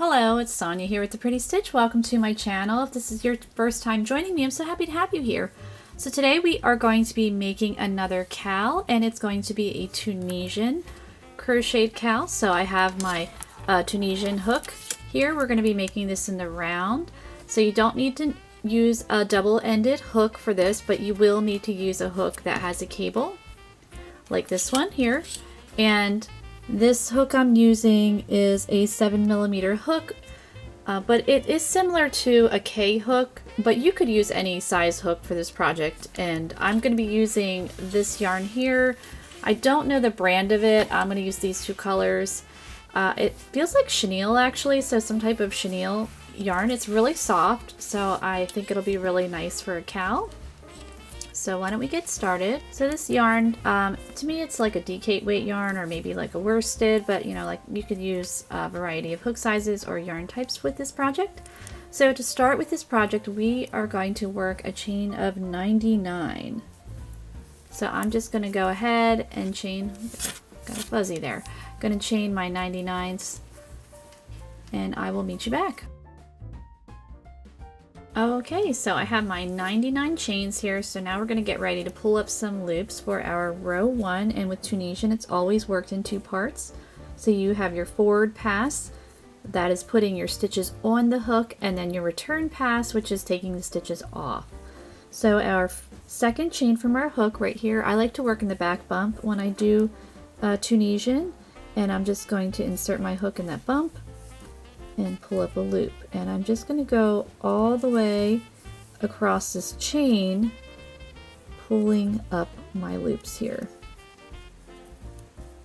Hello, it's Sonia here with The Pretty Stitch. Welcome to my channel. If this is your first time joining me, I'm so happy to have you here. So today we are going to be making another cowl, and it's going to be a Tunisian crocheted cowl. So I have my Tunisian hook here. We're going to be making this in the round. So you don't need to use a double-ended hook for this, but you will need to use a hook that has a cable, like this one here. And this hook I'm using is a 7mm hook, but it is similar to a K hook, but you could use any size hook for this project. And I'm going to be using this yarn here. I don't know the brand of it. I'm going to use these two colors. It feels like chenille actually, so some type of chenille yarn. It's really soft, so I think it'll be really nice for a cowl. So why don't we get started? So this yarn, to me it's like a decate weight yarn or maybe like a worsted, but you know, like you could use a variety of hook sizes or yarn types with this project. So to start with this project, we are going to work a chain of 99. So I'm just going to go ahead and chain, got a fuzzy there, going to chain my 99s and I will meet you back. Okay, so I have my 99 chains here, so now we're going to get ready to pull up some loops for our row 1, and with Tunisian it's always worked in two parts. So you have your forward pass, that is putting your stitches on the hook, and then your return pass, which is taking the stitches off. So our second chain from our hook right here, I like to work in the back bump when I do Tunisian, and I'm just going to insert my hook in that bump and pull up a loop, and I'm just going to go all the way across this chain, pulling up my loops here.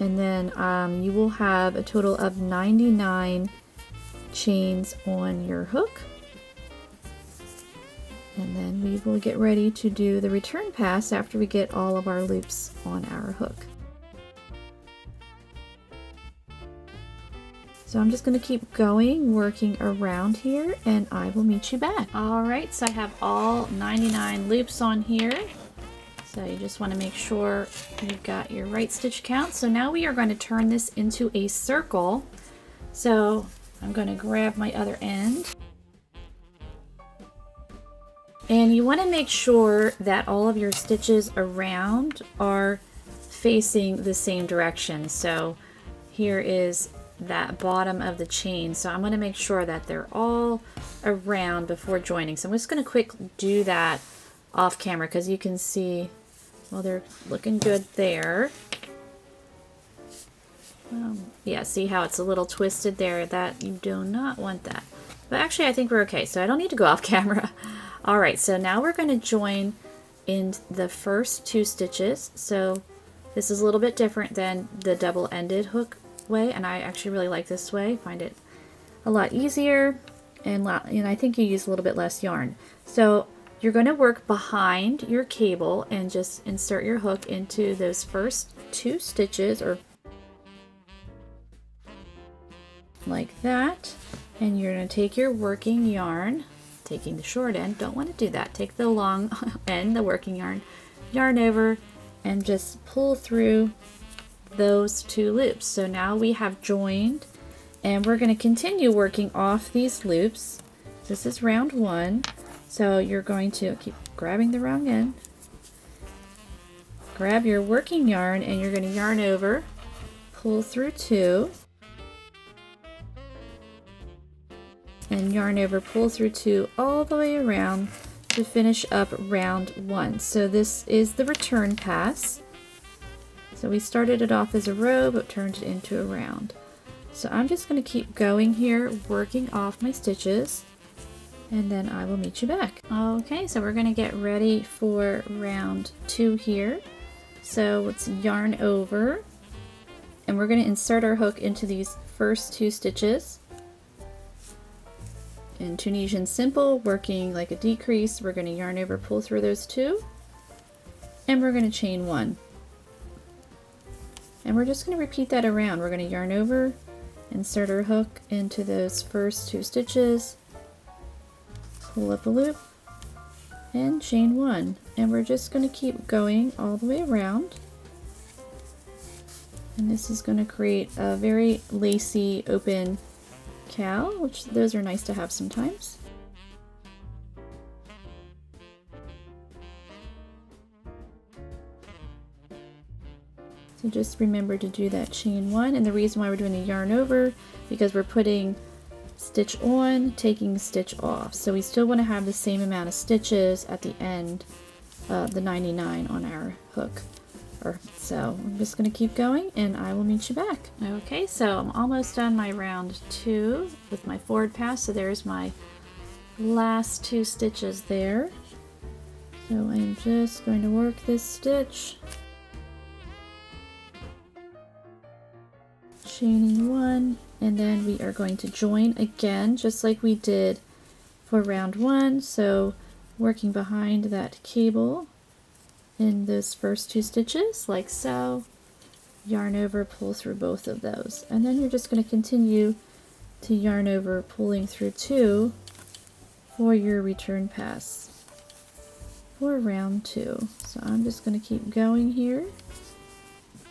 And then you will have a total of 99 chains on your hook, and then we will get ready to do the return pass after we get all of our loops on our hook. So I'm just going to keep going, working around here, and I will meet you back. Alright, so I have all 99 loops on here. So you just want to make sure you've got your right stitch count. So now we are going to turn this into a circle. So I'm going to grab my other end. And you want to make sure that all of your stitches around are facing the same direction. So here is that bottom of the chain, so I'm going to make sure that they're all around before joining. So I'm just going to quick do that off camera because you can see, well, they're looking good there. Yeah, see how it's a little twisted there? That you do not want that. But actually I think we're okay, so I don't need to go off camera. Alright, so now we're going to join in the first two stitches. So this is a little bit different than the double-ended hook way, and I actually really like this way. Find it a lot easier, and I think you use a little bit less yarn. So you're going to work behind your cable and just insert your hook into those first two stitches, or like that, and you're going to take your working yarn, taking the short end, don't want to do that, take the long end, the working yarn over, and just pull through those two loops. So now we have joined, and we're going to continue working off these loops. This is round 1, so you're going to keep grabbing the wrong end, grab your working yarn, and you're going to yarn over, pull through 2, and yarn over, pull through 2 all the way around to finish up round 1. So this is the return pass. So we started it off as a row, but turned it into a round. So I'm just going to keep going here, working off my stitches, and then I will meet you back. Okay, so we're going to get ready for round 2 here. So let's yarn over, and we're going to insert our hook into these first two stitches. In Tunisian simple, working like a decrease, we're going to yarn over, pull through those 2, and we're going to chain 1. And we're just going to repeat that around. We're going to yarn over, insert our hook into those first 2 stitches, pull up a loop, and chain 1. And we're just going to keep going all the way around. And this is going to create a very lacy, open cowl, which those are nice to have sometimes. So just remember to do that chain 1, and the reason why we're doing a yarn over, because we're putting stitch on, taking stitch off. So we still want to have the same amount of stitches at the end, the 99 on our hook. So I'm just going to keep going and I will meet you back. Okay, so I'm almost done my round 2 with my forward pass. So there's my last 2 stitches there. So I'm just going to work this stitch, chaining 1, and then we are going to join again just like we did for round 1. So working behind that cable in those first 2 stitches like so, yarn over, pull through both of those, and then you're just going to continue to yarn over, pulling through 2 for your return pass for round 2. So I'm just going to keep going here.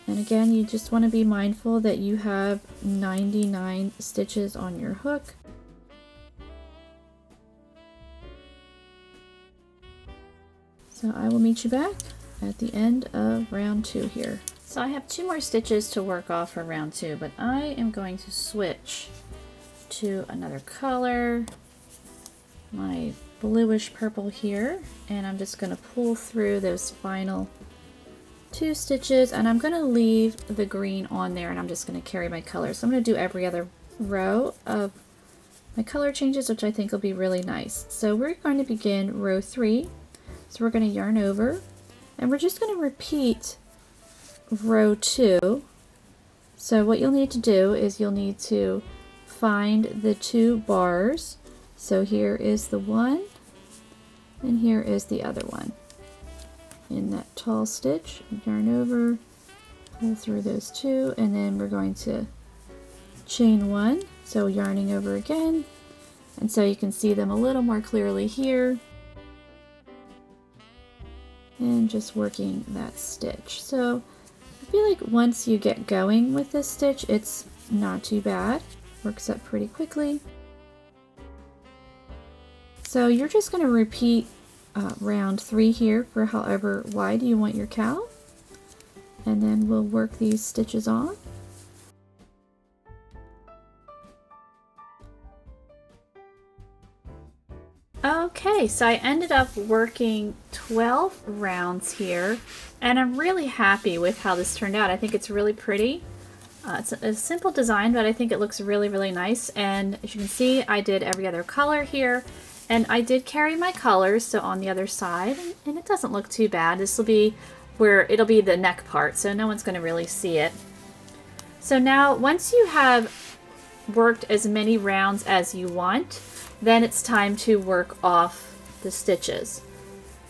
And again, you just want to be mindful that you have 99 stitches on your hook. So I will meet you back at the end of round 2 here. So I have 2 more stitches to work off for round 2, but I am going to switch to another color, my bluish purple here, and I'm just going to pull through those final 2 stitches, and I'm going to leave the green on there, and I'm just going to carry my color. So I'm going to do every other row of my color changes, which I think will be really nice. So we're going to begin row 3. So we're going to yarn over, and we're just going to repeat row 2. So what you'll need to do is you'll need to find the 2 bars. So here is the one, and here is the other one. In that tall stitch, yarn over, pull through those 2, and then we're going to chain 1, so yarning over again, and so you can see them a little more clearly here, and just working that stitch. So I feel like once you get going with this stitch, it's not too bad, works up pretty quickly. So you're just going to repeat round 3 here for however wide you want your cowl, and then we'll work these stitches on. Okay, so I ended up working 12 rounds here, and I'm really happy with how this turned out. I think it's really pretty. It's a simple design, but I think it looks really, really nice. And as you can see, I did every other color here. And I did carry my colors, so on the other side, and it doesn't look too bad. This will be where it'll be the neck part, so no one's going to really see it. So now, once you have worked as many rounds as you want, then it's time to work off the stitches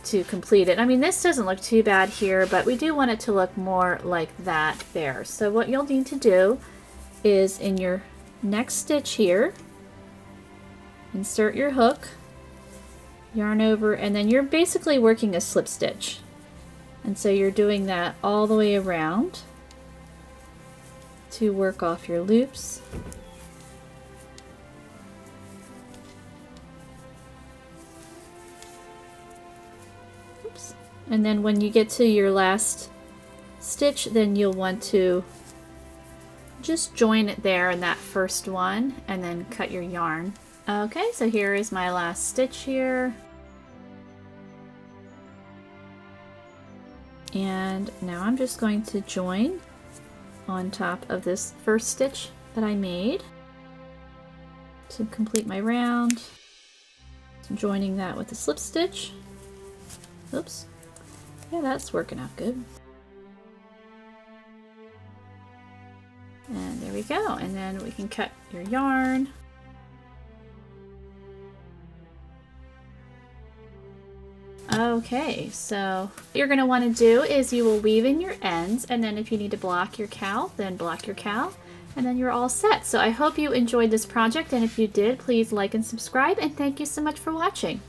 to complete it. I mean, this doesn't look too bad here, but we do want it to look more like that there. So what you'll need to do is in your next stitch here, insert your hook, yarn over, and then you're basically working a slip stitch. And so you're doing that all the way around to work off your loops. Oops. And then when you get to your last stitch, then you'll want to just join it there in that first one and then cut your yarn. Okay, so here is my last stitch here. And now I'm just going to join on top of this first stitch that I made to complete my round. So joining that with a slip stitch. Oops. Yeah, that's working out good. And there we go. And then we can cut your yarn. Okay, so what you're going to want to do is you will weave in your ends, and then if you need to block your cowl, then block your cowl, and then you're all set. So I hope you enjoyed this project, and if you did, please like and subscribe, and thank you so much for watching.